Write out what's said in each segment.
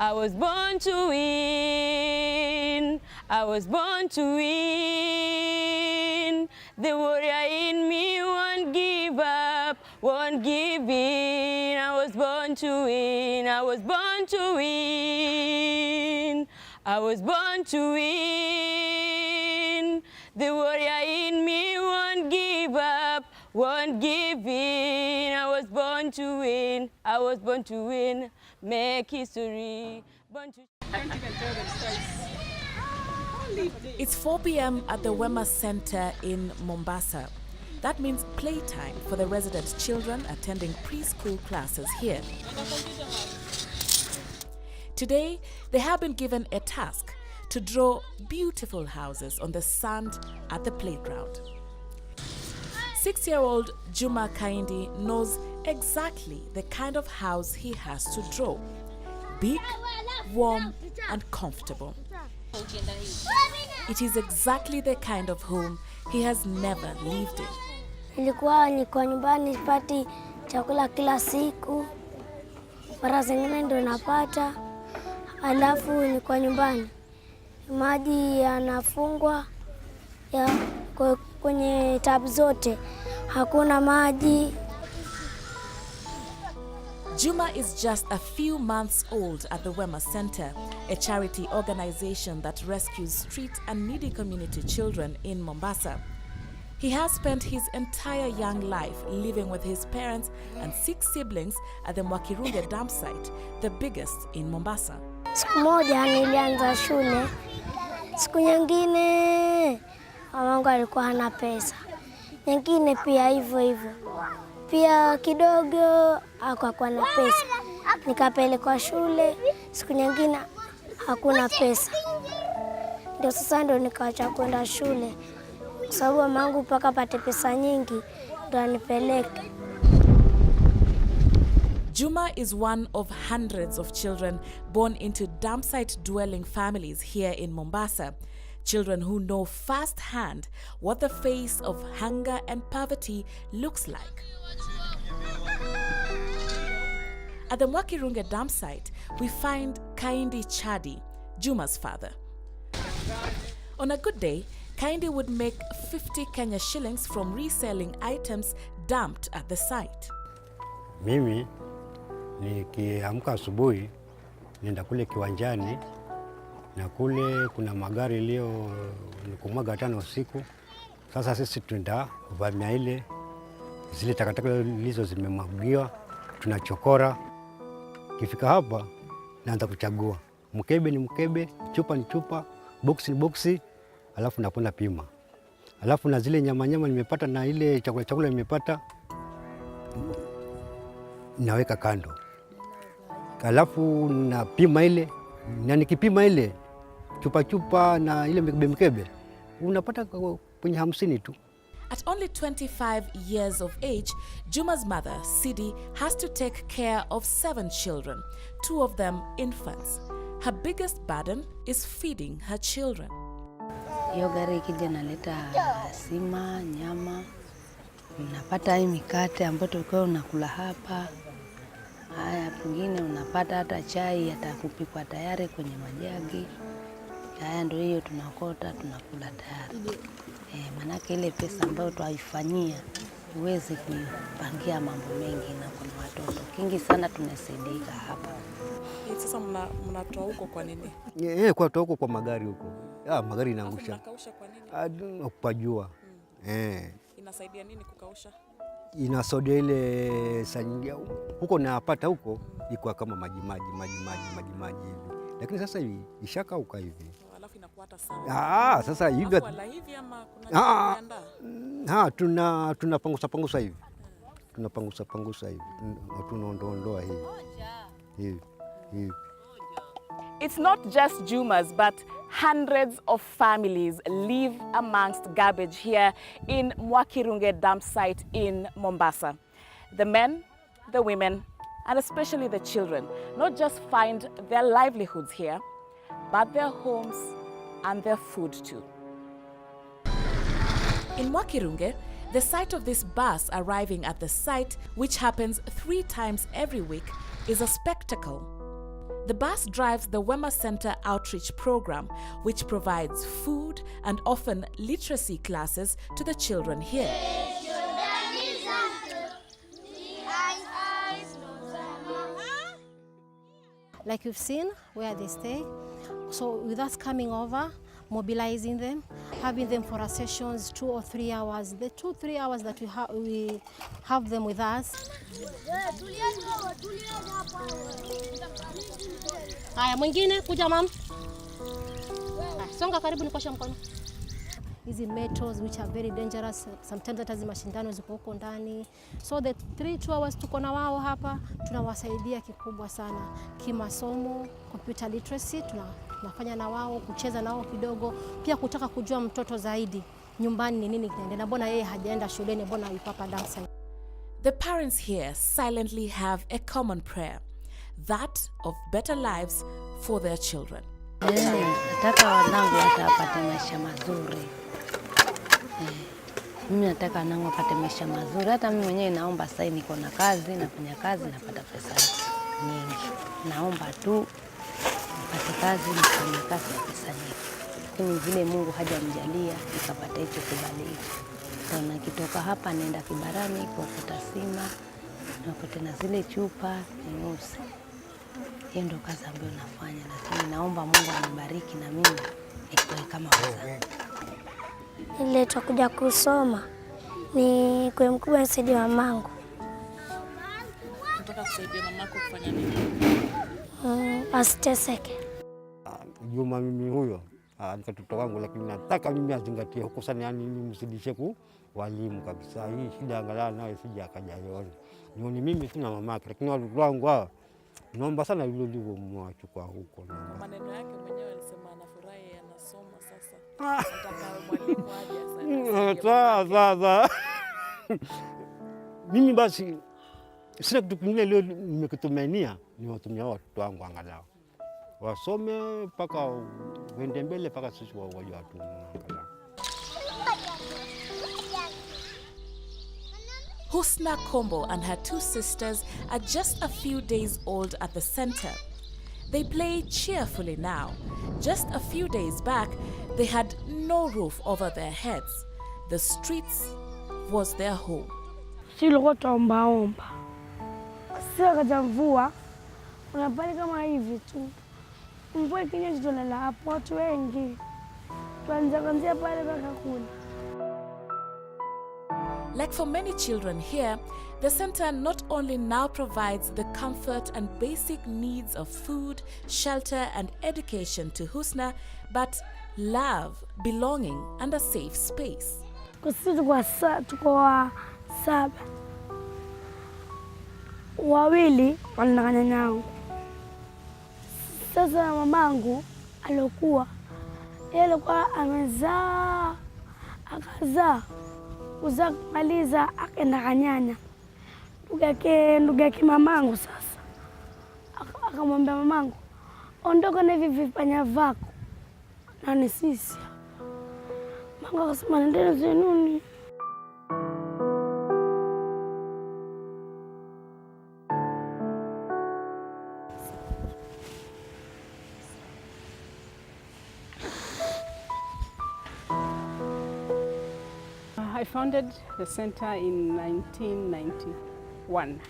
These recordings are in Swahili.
I was born to win. I was born to win. The warrior in me won't give up, won't give in. I was born to win. I was born to win. I was born to win. The warrior in me won't give up, won't give in. I was born to win. I was born to win. Make history. Born to... It's 4 p.m. at the Wema Centre in Mombasa. That means playtime for the resident children attending preschool classes here. Today, they have been given a task to draw beautiful houses on the sand at the playground. 6-year-old Juma Kaindi knows exactly the kind of house he has to draw. Big, warm, and comfortable. It is exactly the kind of home he has never lived in. Nilikuwa niko nyumbani sipati chakula kila siku. Mara zingine ndo napata. Alafu niko nyumbani. Maji yanafungwa kwenye tap zote. Hakuna maji. Juma is just a few months old at the Wema Centre, a charity organization that rescues street and needy community children in Mombasa. He has spent his entire young life living with his parents and 6 siblings at the Mwakirunge dump site, the biggest in Mombasa. Siku moja nilianza shule. Siku nyingine mamangu alikuwa hana pesa. Nyingine pia hivyo hivyo. Pia kidogo hakuwa na pesa. Nikapelekwa shule, siku nyingine hakuna pesa. Ndio sasa ndo nikaacha kwenda shule. Kwa sababu mamangu mpaka apate pesa nyingi ndo anipeleke. Juma is one of hundreds of children born into dump site dwelling families here in Mombasa. Children who know firsthand what the face of hunger and poverty looks like. At the Mwakirunge dump site, we find Kaindi Chadi, Juma's father. On a good day, Kaindi would make 50 Kenya shillings from reselling items dumped at the site. Mimi nikiamka asubuhi nenda kule kiwanjani na kule kuna magari leo nikumwaga 5 usiku. Sasa sisi tunaenda kuvamia ile zile takataka lizo zimemwagiwa, tunachokora. Kifika hapa naanza kuchagua. Mkebe ni mkebe, chupa ni chupa, boksi ni boksi, alafu napona pima. Alafu na zile nyama nimepata na ile chakula nimepata naweka kando. Alafu na pima ile, na nikipima ile chupa na ile mkebe unapata kwenye 50 tu. At only 25 years of age, Juma's mother, Sidi, has to take care of 7 children, 2 of them infants. Her biggest burden is feeding her children. Hiyo gari ikija naleta sima, nyama, unapata hii mikate ambayo tulikuwa unakula hapa. Haya, pengine unapata hata chai atakupikwa tayari kwenye majagi. Haya ndio hiyo tunakota tunakula tayari. Manake ile pesa ambayo tuaifanyia uweze kupangia mambo mengi na kuna watoto. Kingi sana tunasaidika hapa. Sasa mnatoa huko kwa nini? Kwa toa huko kwa magari huko. Magari inaangusha. Unakausha kwa nini? Kupajua. Inasaidia nini kukausha? Inasaidia ile sangia huko napata huko iko kama maji hivi. Lakini sasa hivi ishakauka hivi. Alafu inakuwa hata sawa. Sasa hivi wala hivi ama kuna tunapangusa hivi. Tunapangusa hivi. Tunaondoa hivi. It's not just Juma's, but hundreds of families live amongst garbage here in Mwakirunge dump site in Mombasa. The men, the women, and especially the children not just find their livelihoods here, but their homes and their food too. In Mwakirunge, the sight of this bus arriving at the site, which happens 3 times every week, is a spectacle. The bus drives the Wema Centre outreach program, which provides food and often literacy classes to the children here. Like you've seen where they stay. So with us coming over, mobilizing them, having them for our sessions 2 or 3 hours. The 2-3 hours that we have them with us. Haya, mwingine kuja mama. Songa karibu nikosha mkono. Hizi metals which are very dangerous, sometimes hata hizi mashindano ziko huko ndani. So the 2 hours tuko na wao hapa, tunawasaidia kikubwa sana kimasomo, computer literacy, tunafanya na wao, kucheza na wao kidogo, pia kutaka kujua mtoto zaidi nyumbani ni nini kinaendelea, mbona yeye hajaenda shuleni, mbona yupo hapa darasa. The parents here silently have a common prayer, that of better lives for their children. Nataka wanangu watapate maisha mazuri. Mimi nataka wanangu wapate maisha mazuri. Hata mimi mwenyewe naomba sasa niko na kazi, nafanya kazi, napata pesa nyingi. Naomba tu nipate kazi, nifanye kazi ya pesa nyingi. Lakini vile Mungu hajanijalia nikapata hicho kibali hicho. Ndio nikitoka hapa naenda kibarani kuokota sima, naokota na zile chupa nyeusi. Hiyo ndio kazi ambayo nafanya, lakini naomba Mungu anibariki na mimi nikuwe kama wenzangu. Ile tutakuja kusoma ni kwa mkubwa nisaidie mamangu. Nataka kusaidia mamako kufanya nini? Asiteseke. Juma mimi huyo ni katoto wangu, lakini nataka mimi azingatie huko sana, yani nimsidishe ku walimu kabisa. Hii shida angalau nayo sija akajaona. Ni mimi tu na mamake, lakini watoto wangu hao naomba sana yule ndivyo mwachukua huko. Maneno yake mwenyewe alisema anafurahi anasoma sasa. Nataka mwalimu aje sasa. Mimi basi sina kitu kingine leo nimekitumania, niwatumia watoto wangu angalau wasome mpaka wende mbele mpaka sisi waje watu angalau. Husna Kombo and her 2 sisters are just a few days old at the center. They play cheerfully now. Just a few days back, they had no roof over their heads. The streets was their home. Silikuwa tuomba. Sasa kaja mvua, unapali kama hivi tu. Mvua ikinyesha tunalala hapo watu wengi. Tuanza pale mpaka kule. Like for many children here, the center not only now provides the comfort and basic needs of food, shelter and education to Husna, but love, belonging and a safe space. Tuko 7. Wawili wanakanya nyangu. Sasa mamangu alikuwa amezaa, akazaa. Uza kumaliza akaenda kanyanya. Ndugu yake mamangu sasa. Akamwambia mamangu, ondoka na hivi vipanya vako. Na ni sisi. Mamangu akasema nendeni zenuni. I founded the center in 1991,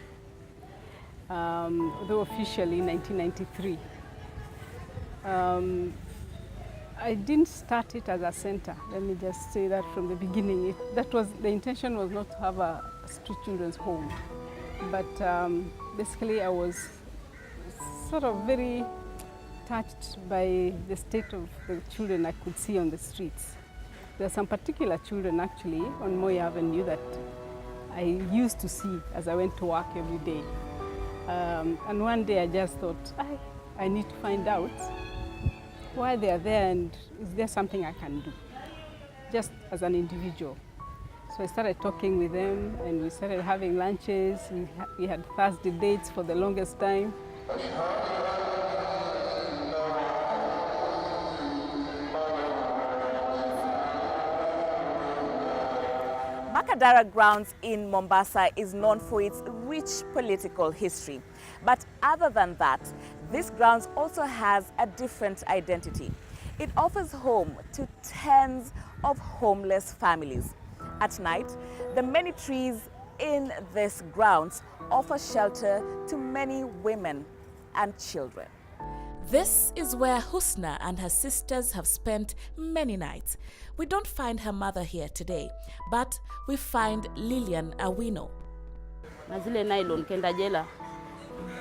though officially 1993. I didn't start it as a center. Let me just say that from the beginning. The intention was not to have a street children's home, but basically I was sort of very touched by the state of the children I could see on the streets. There are some particular children actually on Moi Avenue that I used to see as I went to work every day. And one day I just thought, I need to find out why they are there and is there something I can do, just as an individual. So I started talking with them and we started having lunches. We had Thursday dates for the longest time. Makadara Grounds in Mombasa is known for its rich political history. But other than that, this grounds also has a different identity. It offers home to tens of homeless families. At night, the many trees in this grounds offer shelter to many women and children. This is where Husna and her sisters have spent many nights. We don't find her mother here today, but we find Lilian Awino. Na zile nylon kenda jela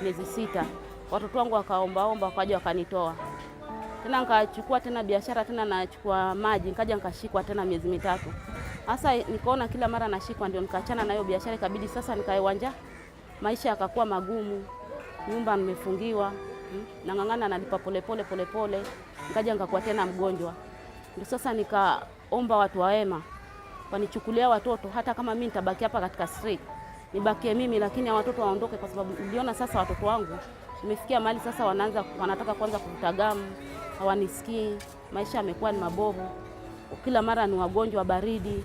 miezi 6. Watoto wangu wakaomba wakaja wakanitoa. Tena nikachukua tena biashara tena nachukua maji nikaja nikashikwa tena miezi 3. Sasa nikaona kila mara nashikwa ndio nikaachana na hiyo biashara ikabidi sasa nikaiwanja. Maisha yakakuwa magumu. Nyumba nimefungiwa. Nang'ang'ana nalipa pole. Nikaja nikakuwa tena mgonjwa. Ndio sasa nikaomba watu wa Wema wanichukulia watoto hata kama mimi nitabaki hapa katika street. Nibakie mimi lakini watoto waondoke kwa sababu niliona sasa watoto wangu nimefikia mahali sasa wanataka kwanza kutagamu, hawanisikii, maisha yamekuwa ni mabovu. Kila mara ni wagonjwa baridi,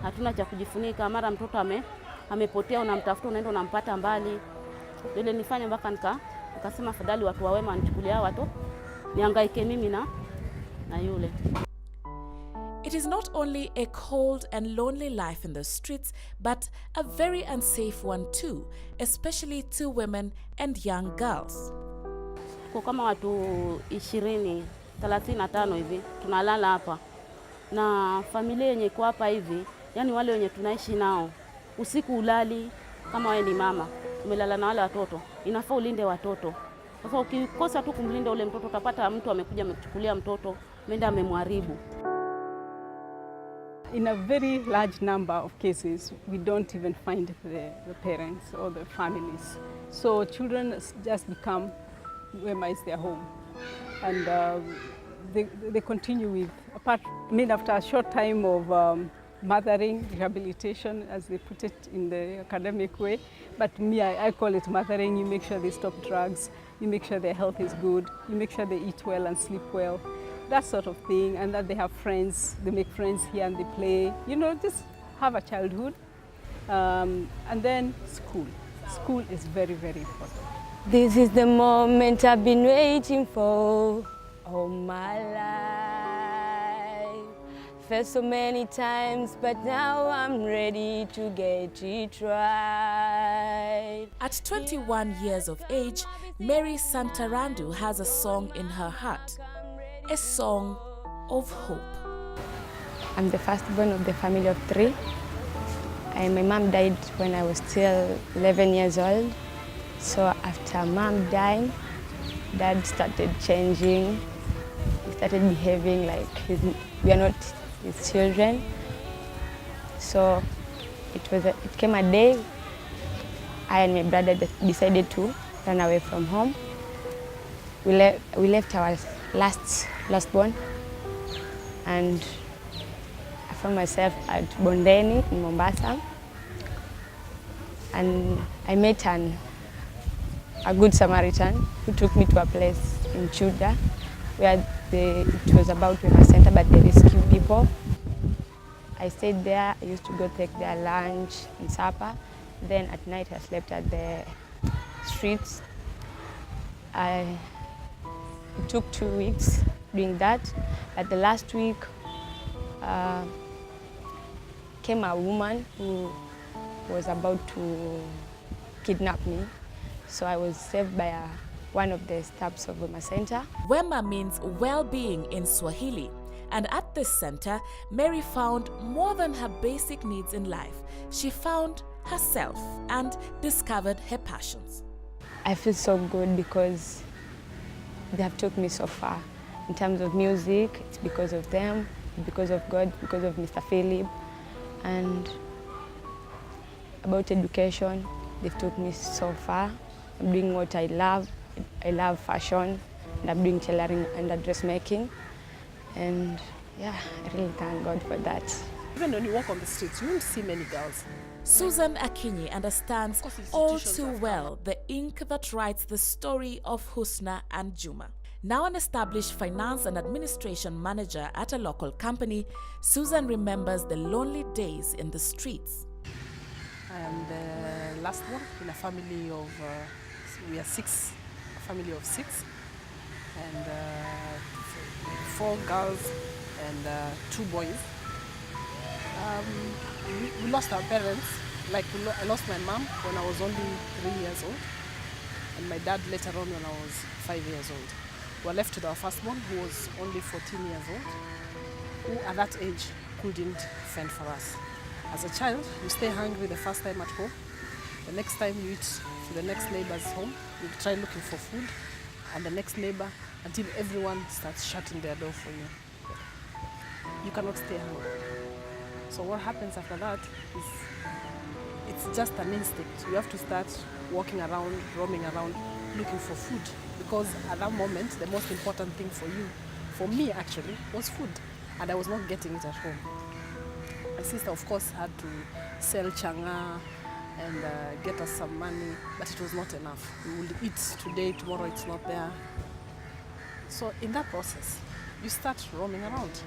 hatuna cha kujifunika, mara mtoto amepotea unamtafuta unaenda unampata mbali. Ndio nifanye mpaka nikasema afadhali watu wa Wema wanichukulia watu nihangaike mimi na yule. It is not only a cold and lonely life in the streets, but a very unsafe one too, especially to women and young girls. Kwa kama watu 20-35 hivi tunalala hapa. Na familia yenye iko hapa hivi, yani wale wenye tunaishi nao, usiku ulali kama wewe ni mama, umelala na wale watoto, inafaa ulinde watoto. Sasa ukikosa tu kumlinda ule mtoto utapata mtu amekuja amekuchukulia mtoto, ameenda amemharibu. In a very large number of cases, we don't even find the parents or the families. So children just become Wema is their home. And they continue with, after a short time of mothering, rehabilitation, as they put it in the academic way. But me, I call it mothering. You make sure they stop drugs, you make sure their health is good, you make sure they eat well and sleep well. That sort of thing, and that they have friends, they make friends here and they play, just have a childhood. And then school. School is very, very important. This is the moment I've been waiting for all my life. Felt so many times, but now I'm ready to get it right. At 21 years of age, Mary Santarandu has a song in her heart. A song of hope. I'm the firstborn of the family of 3. My mom died when I was still 11 years old. So after mom died, dad started changing. He started behaving like we are not his children. So it came a day I and my brother decided to run away from home. We left our lastborn, and I found myself at Bondeni in Mombasa, and I met a good Samaritan who took me to a place in Chuda where it was about Wema Centre, but they rescue people. I stayed there. I used to go take their lunch and supper. Then at night I slept at the streets. It took 2 weeks doing that. At the last week, came a woman who was about to kidnap me. So I was saved by one of the staffs of Wema Centre. Wema means well-being in Swahili. And at this center, Mary found more than her basic needs in life. She found herself and discovered her passions. I feel so good because they have took me so far. In terms of music, it's because of them, because of God, because of Mr. Philip. And about education, they've took me so far. I'm doing what I love. I love fashion, and I'm doing tailoring and dressmaking. And yeah, I really thank God for that. Even when you walk on the streets, you won't see many girls. Susan Akinyi understands all too well the ink that writes the story of Husna and Juma. Now an established finance and administration manager at a local company, Susan remembers the lonely days in the streets. I am the last one in a family of, we are 6 family of 6, and 4 girls and 2 boys. We lost our parents. Like I lost my mom when I was only 3 years old, and my dad later on when I was 5 years old. We were left with our firstborn, who was only 14 years old, who at that age couldn't fend for us. As a child, you stay hungry the first time at home. The next time you eat to the next neighbor's home, you try looking for food, and the next neighbor, until everyone starts shutting their door for you. You cannot stay hungry. So what happens after that is it's just an instinct. You have to start walking around, roaming around, looking for food. Because at that moment, the most important thing for you, for me actually, was food. And I was not getting it at home. My sister, of course, had to sell changa and get us some money, but it was not enough. We would eat today, tomorrow it's not there. So in that process, you start roaming around.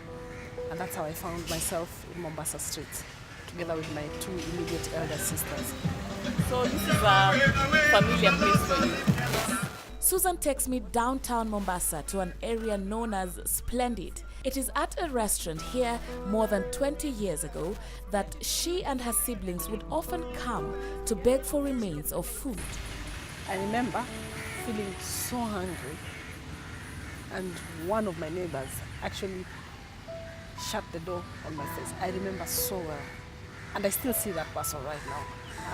And that's how I found myself in Mombasa streets, together with my 2 immediate elder sisters. So this is a familiar place for you. Susan takes me downtown Mombasa to an area known as Splendid. It is at a restaurant here more than 20 years ago that she and her siblings would often come to beg for remains of food. I remember feeling so hungry, and one of my neighbors actually shut the door on my face. I remember so well. And I still see that person right now,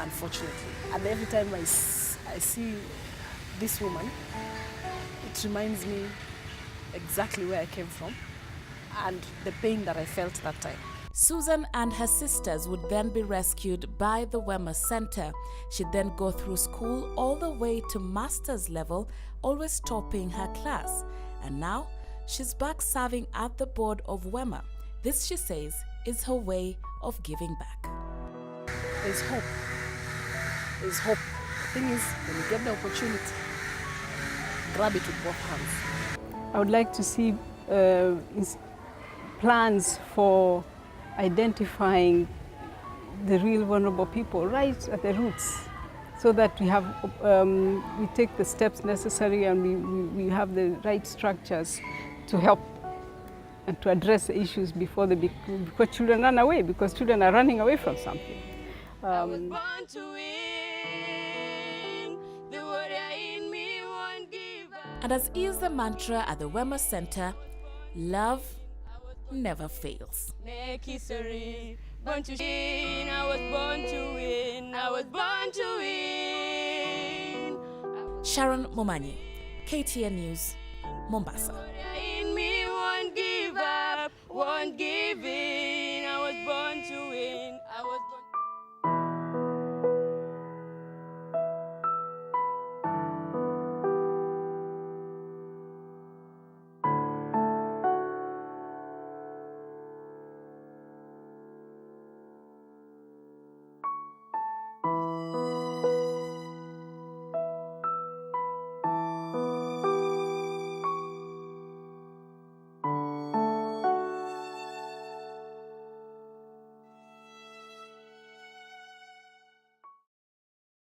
unfortunately. And every time I see this woman, it reminds me exactly where I came from and the pain that I felt that time. Susan and her sisters would then be rescued by the Wema Centre. She'd then go through school all the way to master's level, always topping her class. And now she's back serving at the board of Wema. This, she says, is her way of giving back. There's hope. There's hope. The thing is, when you get the opportunity, grab it with both hands. I would like to see plans for identifying the real vulnerable people right at the roots, so that we take the steps necessary and we have the right structures to help and to address the issues before children run away, because children are running away from something. I was born to win. The warrior in me won't give up. And as is the mantra at the Wema Centre, love never fails. Make history. Born to win. I was born to win. I was born to win. Sharon Momanyi, KTN News, Mombasa. In me won't give up. Won't give